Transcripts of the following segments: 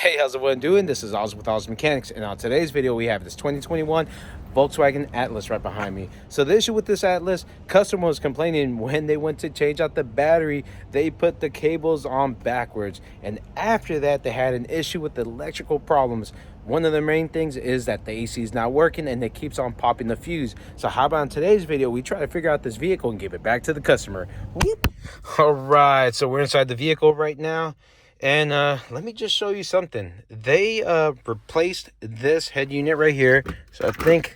Hey, how's everyone doing? This is Oz with Oz Mechanics, and on today's video we have this 2021 Volkswagen Atlas right behind me. So the issue with this Atlas, customer was complaining when they went to change out the battery, they put the cables on backwards, and after that they had an issue with the electrical problems. One of the main things is that the AC is not working and it keeps on popping the fuse. So how about in today's video we try to figure out this vehicle and give it back to the customer. Whoop. All right, so we're inside the vehicle right now. And let me just show you something. They replaced this head unit right here. So I think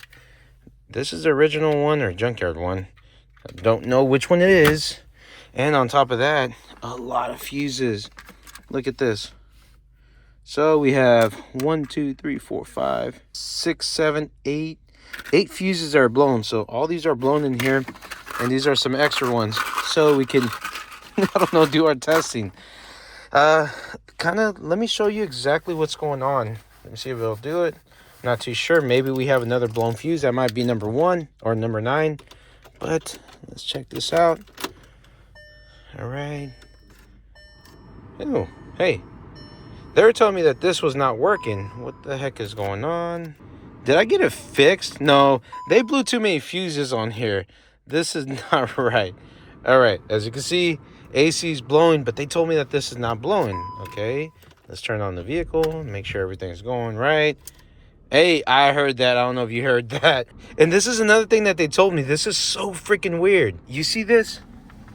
this is the original one or junkyard one. I don't know which one it is. And on top of that, a lot of fuses. Look at this. So we have 1, 2, 3, 4, 5, 6, 7, 8. 8 fuses are blown. So all these are blown in here. And these are some extra ones. So we can, I don't know, do our testing. Let me show you exactly what's going on. Let me see if it'll do it. Not too sure. Maybe we have another blown fuse. That might be number 1 or number 9. But let's check this out. All right. Oh, hey. They were telling me that this was not working. What the heck is going on? Did I get it fixed? No, they blew too many fuses on here. This is not right. All right, as you can see, AC is blowing, but they told me that this is not blowing. Okay, let's turn on the vehicle, make sure everything's going right. Hey, I heard that. I don't know if you heard that. And this is another thing that they told me. This is so freaking weird. You see this?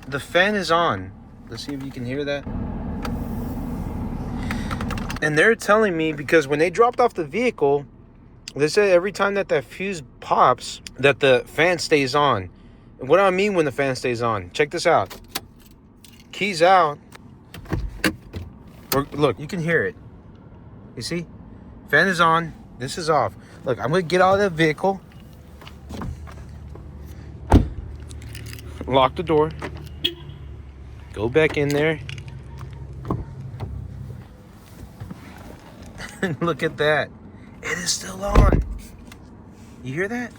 The fan is on. Let's see if you can hear that. And they're telling me, because when they dropped off the vehicle, they said every time that fuse pops, that the fan stays on. And what do I mean when the fan stays on? Check this out. Keys out. Look, you can hear it. You see? Fan is on. This is off. Look, I'm going to get out of the vehicle. Lock the door. Go back in there. And look at that. It is still on. You hear that?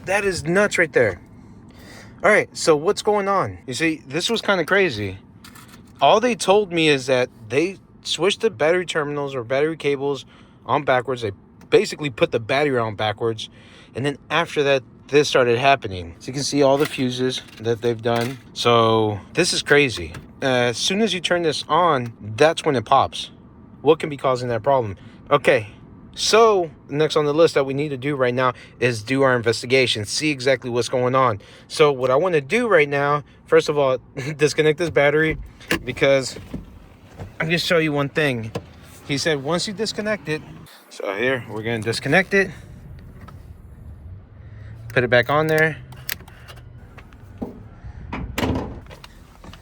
That is nuts right there. All right, so what's going on? You see, this was kind of crazy. All they told me is that they switched the battery terminals or battery cables on backwards. They basically put the battery on backwards. And then after that, this started happening. So you can see all the fuses that they've done. So this is crazy. As soon as you turn this on, that's when it pops. What can be causing that problem? Okay. So next on the list that we need to do right now is do our investigation, see exactly what's going on. So what I want to do right now, first of all, disconnect this battery, because I'm going to show you one thing. He said once you disconnect it, so here we're going to disconnect it, put it back on there.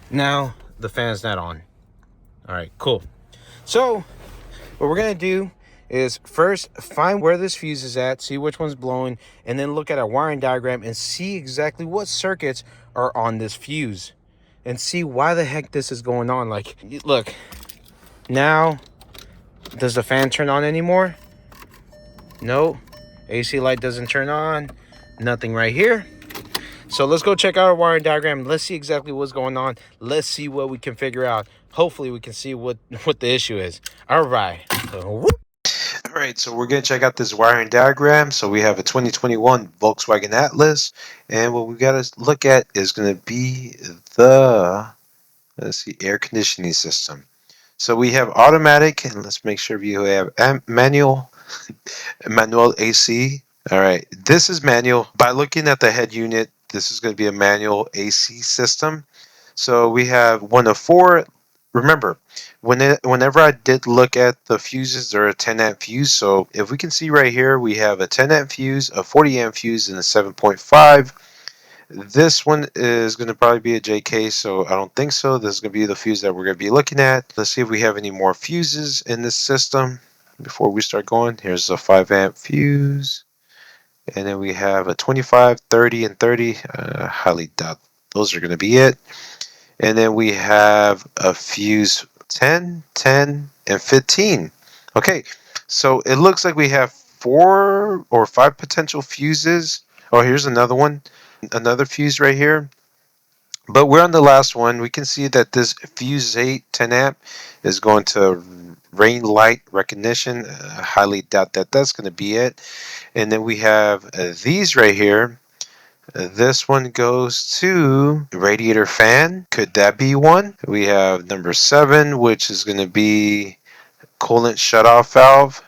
Now the fan's not on. All right, cool. So what we're going to do is first find where this fuse is at, see which one's blowing, and then look at our wiring diagram and see exactly what circuits are on this fuse and see why the heck this is going on. Like, look, now does the fan turn on anymore? No. AC light doesn't turn on. Nothing right here. So let's go check out our wiring diagram. Let's see exactly what's going on. Let's see what we can figure out. Hopefully we can see what the issue is. All right. All right, so we're going to check out this wiring diagram. So we have a 2021 Volkswagen Atlas, and what we got to look at is going to be the, let's see, air conditioning system. So we have automatic, and let's make sure you have manual AC. All right, this is manual. By looking at the head unit, this is going to be a manual AC system. So we have 1 of 4. Remember, whenever I did look at the fuses, they're a 10 amp fuse. So if we can see right here, we have a 10 amp fuse, a 40 amp fuse, and a 7.5. This one is going to probably be a JK, so I don't think so. This is going to be the fuse that we're going to be looking at. Let's see if we have any more fuses in this system before we start going. Here's a 5 amp fuse. And then we have a 25, 30, and 30. Highly doubt those are going to be it. And then we have a fuse 10, 10, and 15. Okay, so it looks like we have 4 or 5 potential fuses. Oh, here's another one. Another fuse right here. But we're on the last one. We can see that this fuse 8, 10 amp is going to rain light recognition. I highly doubt that that's going to be it. And then we have these right here. This one goes to radiator fan. Could that be one? We have number 7, which is going to be coolant shutoff valve.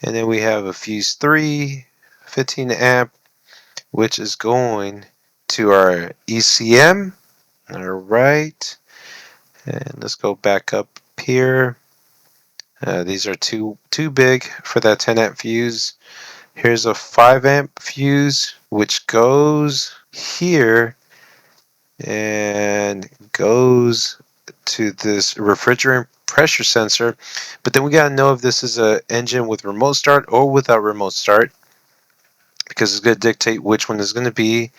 And then we have a fuse 3, 15 amp, which is going to our ECM. All right. And let's go back up here. These are too big for that 10 amp fuse. Here's a 5 amp fuse, which goes here and goes to this refrigerant pressure sensor. But then we got to know if this is an engine with remote start or without remote start, because it's going to dictate which one is going to be.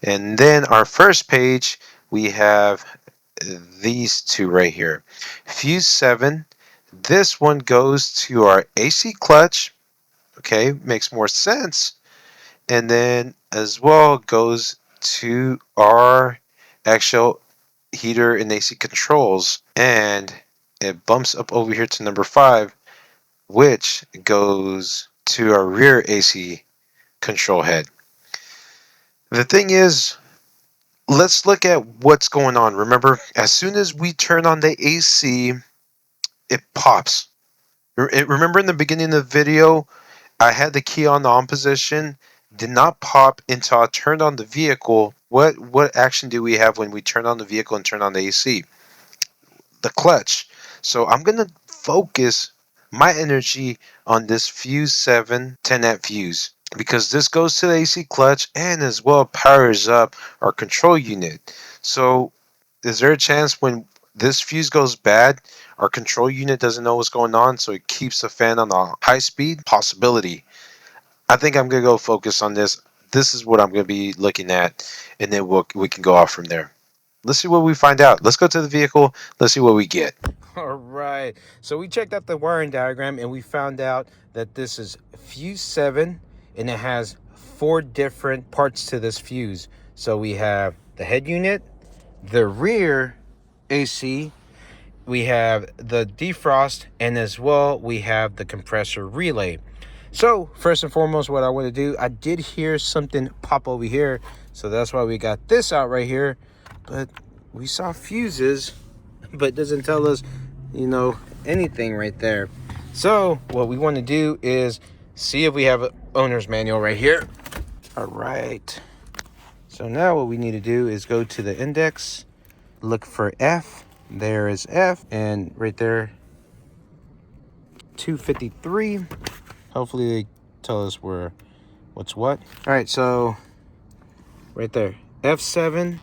And then our first page, we have these two right here. Fuse 7. This one goes to our AC clutch. Okay, makes more sense. And then as well goes to our actual heater and AC controls. And it bumps up over here to number 5, which goes to our rear AC control head. The thing is, let's look at what's going on. Remember, as soon as we turn on the AC, it pops. Remember in the beginning of the video, I had the key on position, did not pop until I turned on the vehicle. What action do we have when we turn on the vehicle and turn on the AC? The clutch. So I'm going to focus my energy on this fuse 7 10 amp fuse, because this goes to the AC clutch and as well powers up our control unit. So is there a chance when this fuse goes bad, our control unit doesn't know what's going on, so it keeps the fan on a high speed? Possibility. I think I'm going to go focus on this. This is what I'm going to be looking at, and then we can go off from there. Let's see what we find out. Let's go to the vehicle. Let's see what we get. All right. So we checked out the wiring diagram and we found out that this is fuse 7 and it has 4 different parts to this fuse. So we have the head unit, the rear AC, we have the defrost, and as well we have the compressor relay. So first and foremost, what I want to do, I did hear something pop over here, so that's why we got this out right here. But we saw fuses, but it doesn't tell us, you know, anything right there. So what we want to do is see if we have an owner's manual right here. All right. So now what we need to do is go to the index, look for F. There is F, and right there, 253. Hopefully they tell us what's what. All right, so right there, F7,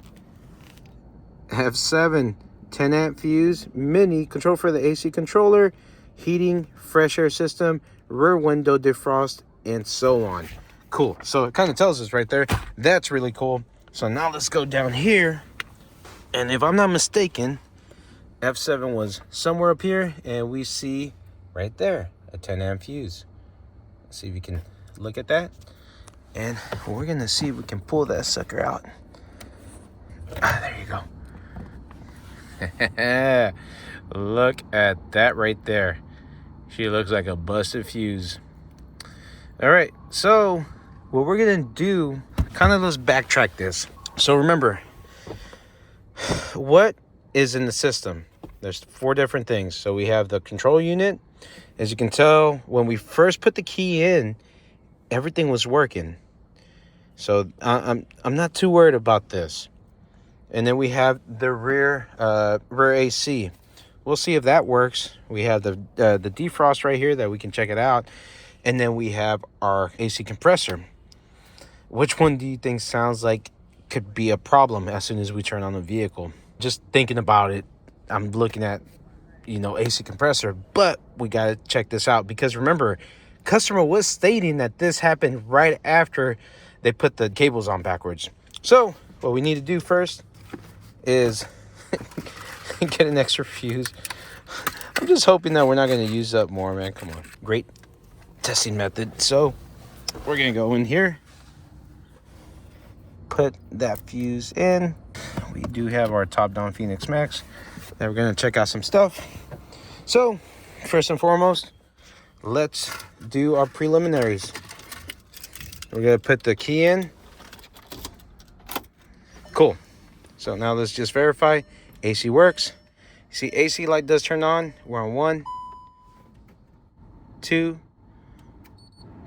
10 amp fuse, mini control for the AC controller, heating, fresh air system, rear window defrost, and so on. Cool. So it kind of tells us right there. That's really cool. So now let's go down here, and if I'm not mistaken, F7 was somewhere up here, and we see right there a 10 amp fuse. Let's see if we can look at that, and we're gonna see if we can pull that sucker out. There you go. Look at that right there. She looks like a busted fuse. All right, so what we're gonna do, kind of let's backtrack this. So remember, what is in the system? There's 4 different things. So we have the control unit. As you can tell, when we first put the key in, everything was working. So I'm not too worried about this. And then we have the rear AC. We'll see if that works. We have the defrost right here that we can check it out. And then we have our AC compressor. Which one do you think sounds like could be a problem as soon as we turn on the vehicle? Just thinking about it, I'm looking at, AC compressor, but we got to check this out, because remember, customer was stating that this happened right after they put the cables on backwards. So what we need to do first is get an extra fuse. I'm just hoping that we're not going to use up more, man. Come on. Great testing method. So we're going to go in here, put that fuse in. We do have our top down Phoenix Max. Then we're going to check out some stuff. So first and foremost, let's do our preliminaries. We're gonna put the key in. Cool. So now let's just verify AC works. See, AC light does turn on. We're on 1, 2,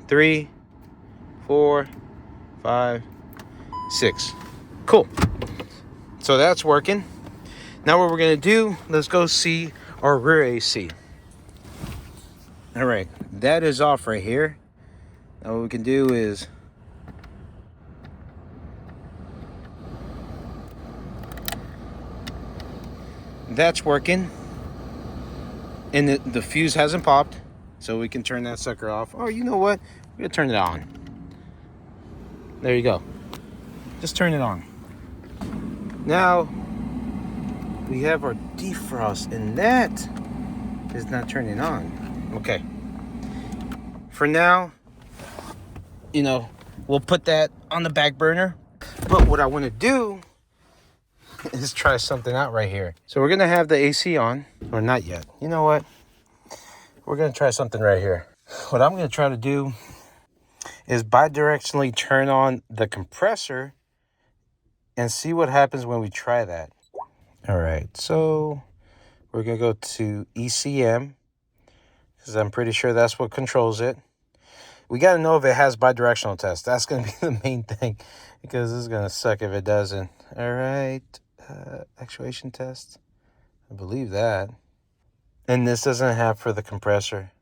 3, 4, 5, 6. Cool. So that's working. Now what we're gonna do, let's go see our rear AC. All right, that is off right here. Now what we can do is that's working, and the fuse hasn't popped, so we can turn that sucker off. Or you know what, we're gonna turn it on. There you go, just turn it on. Now we have our defrost, and that is not turning on. Okay, for now, you know, we'll put that on the back burner. But what I want to do is try something out right here. So we're gonna have the AC on, or not yet. You know what? We're gonna try something right here. What I'm gonna try to do is bidirectionally turn on the compressor and see what happens when we try that. All right, so we're gonna go to ECM, because I'm pretty sure that's what controls it. We got to know if it has bidirectional test. That's going to be the main thing, because this is going to suck if it doesn't. All right. Actuation test. I believe that. And this doesn't have for the compressor.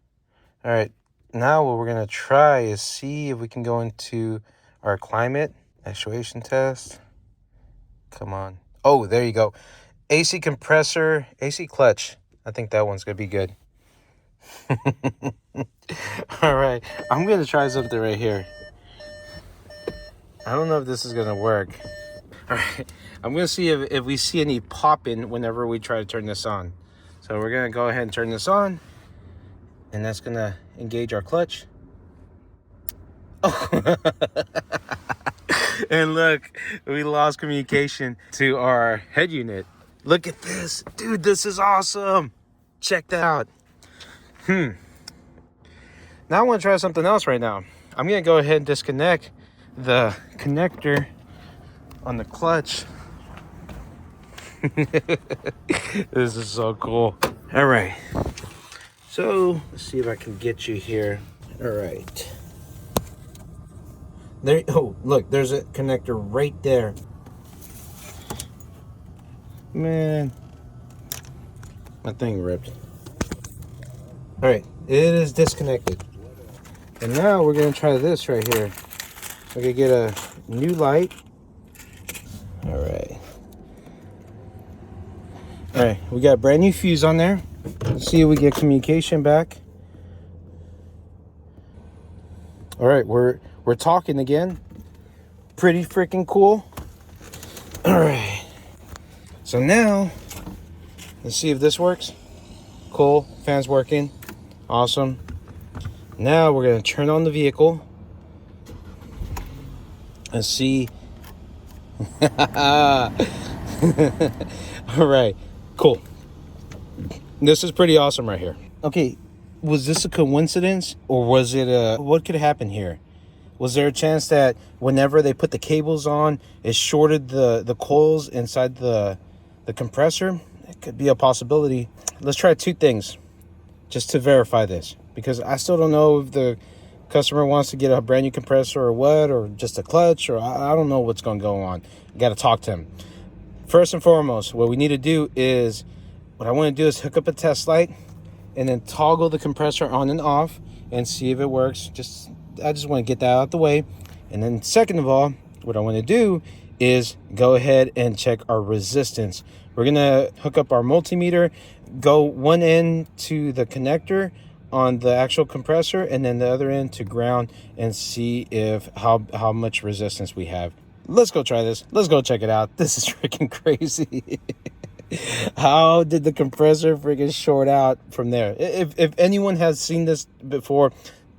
All right. Now what we're going to try is see if we can go into our climate. Actuation test. Come on. Oh, there you go. AC compressor, AC clutch. I think that one's going to be good. All right, I'm gonna try something right here. I don't know if this is gonna work. All right, I'm gonna see if we see any popping whenever we try to turn this on. So we're gonna go ahead and turn this on, and that's gonna engage our clutch. Oh. And look, we lost communication to our head unit. Look at this, dude, this is awesome. Check that out. Now I want to try something else right now. I'm going to go ahead and disconnect the connector on the clutch. This is so cool. All right. So let's see if I can get you here. All right. There. Oh, look, there's a connector right there. Man, my thing ripped. All right, it is disconnected. And now we're gonna try this right here. We're gonna get a new light. All right. All right, we got a brand new fuse on there. Let's see if we get communication back. All right, we're talking again. Pretty freaking cool. All right. So now, let's see if this works. Cool, fan's working. Awesome. Now we're gonna turn on the vehicle and see. All right, cool. This is pretty awesome right here. Okay, was this a coincidence, or was it what could happen here? Was there a chance that whenever they put the cables on, it shorted the coils inside the compressor? It could be a possibility. Let's try two things just to verify this, because I still don't know if the customer wants to get a brand new compressor or what, or just a clutch, or I don't know what's going to go on. I got to talk to him. First and foremost, what we need to do is, what I want to do is hook up a test light and then toggle the compressor on and off and see if it works. I just want to get that out the way. And then second of all, what I want to do is go ahead and check our resistance. We're going to hook up our multimeter, go one end to the connector on the actual compressor, and then the other end to ground, and see if how much resistance we have. Let's go try this. Let's go check it out. This is freaking crazy. How did the compressor freaking short out from there? If anyone has seen this before,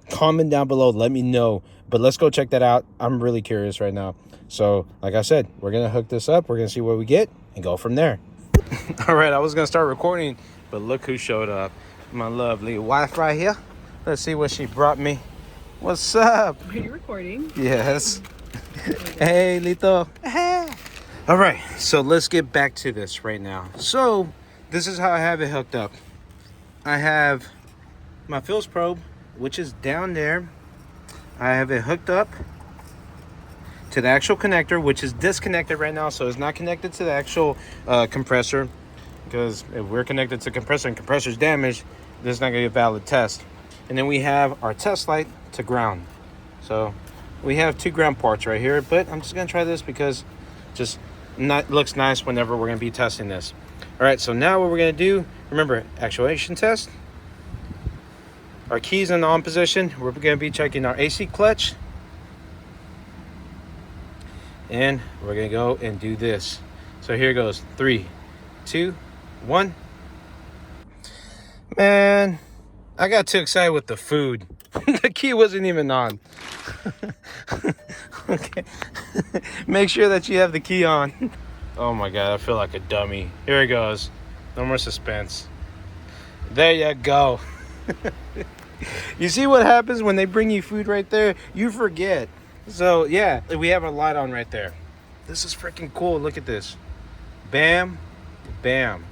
comment down below, let me know. But let's go check that out. I'm really curious right now. So like I said, we're gonna hook this up, we're gonna see what we get and go from there. All right, I was gonna start recording, but look who showed up. My lovely wife right here. Let's see what she brought me. What's up? Are you recording? Yes. Hey, Lito. All right, so let's get back to this right now. So this is how I have it hooked up. I have my Phillips probe, which is down there. I have it hooked up to the actual connector, which is disconnected right now, so it's not connected to the actual compressor, because if we're connected to compressor and compressor's damaged, this is not gonna be a valid test. And then we have our test light to ground. So we have 2 ground parts right here, but I'm just gonna try this because just looks nice whenever we're gonna be testing this. All right, so now what we're gonna do, remember, actuation test. Our keys in the on position. We're gonna be checking our AC clutch. And we're gonna go and do this. So here goes, 3, 2, 1. Man, I got too excited with the food. The key wasn't even on. Okay. Make sure that you have the key on. Oh my God, I feel like a dummy. Here it goes. No more suspense. There you go. You see what happens when they bring you food right there? You forget. So yeah, we have a light on right there. This is freaking cool. Look at this. Bam, bam.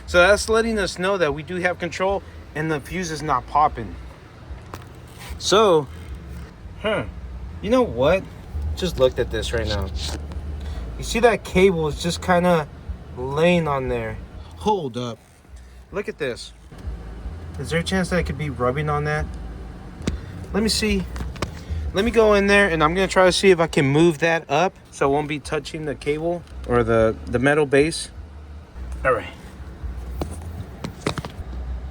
So that's letting us know that we do have control and the fuse is not popping. So, you know what? Just looked at this right now. You see that cable is just kind of laying on there. Hold up. Look at this. Is there a chance that it could be rubbing on that? Let me see. Let me go in there and I'm gonna try to see if I can move that up so it won't be touching the cable or the metal base. All right.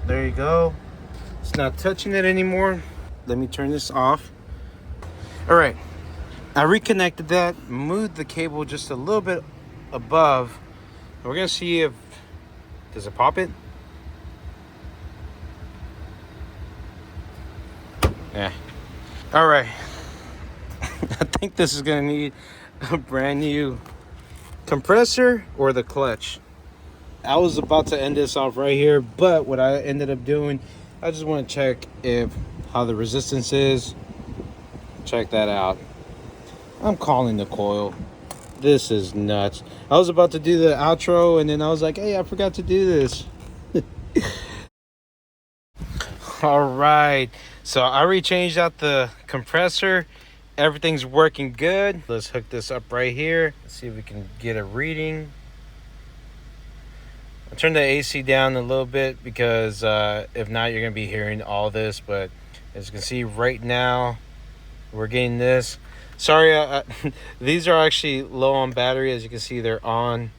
There you go. It's not touching it anymore. Let me turn this off. All right. I reconnected that, moved the cable just a little bit above. We're gonna see if, does it pop it? Yeah. All right. I think this is gonna need a brand new compressor or the clutch. I was about to end this off right here, but what I ended up doing, I just want to check how the resistance is. Check that out. I'm calling the coil. This is nuts. I was about to do the outro and then I was like, hey, I forgot to do this. All right, so I rechanged out the compressor. Everything's working good. Let's hook this up right here. Let's see if we can get a reading. I turned the AC down a little bit because if not, you're gonna be hearing all this. But as you can see right now, we're getting this. Sorry, these are actually low on battery. As you can see, they're on.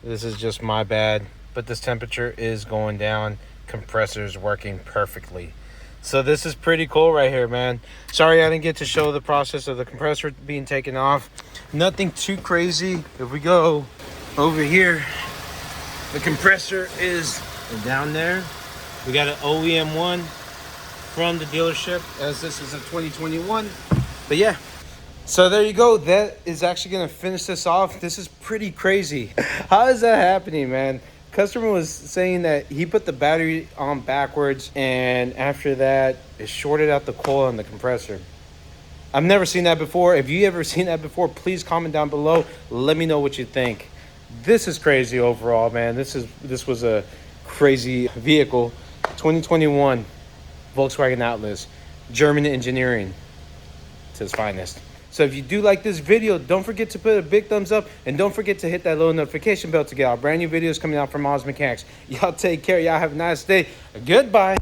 This is just my bad, but this temperature is going down. Compressor is working perfectly. So this is pretty cool right here, man. Sorry I didn't get to show the process of the compressor being taken off. Nothing too crazy. If we go over here, the compressor is down there. We got an OEM one from the dealership, as this is a 2021. But yeah, so there you go. That is actually gonna finish this off. This is pretty crazy. How is that happening, man? Customer was saying that he put the battery on backwards and after that it shorted out the coil on the compressor. I've never seen that before. If you ever seen that before, please comment down below. Let me know what you think. This is crazy overall, man. This was a crazy vehicle. 2021 Volkswagen Atlas, German engineering to its finest. So if you do like this video, don't forget to put a big thumbs up and don't forget to hit that little notification bell to get our brand new videos coming out from Oz Mechanics. Y'all take care. Y'all have a nice day. Goodbye.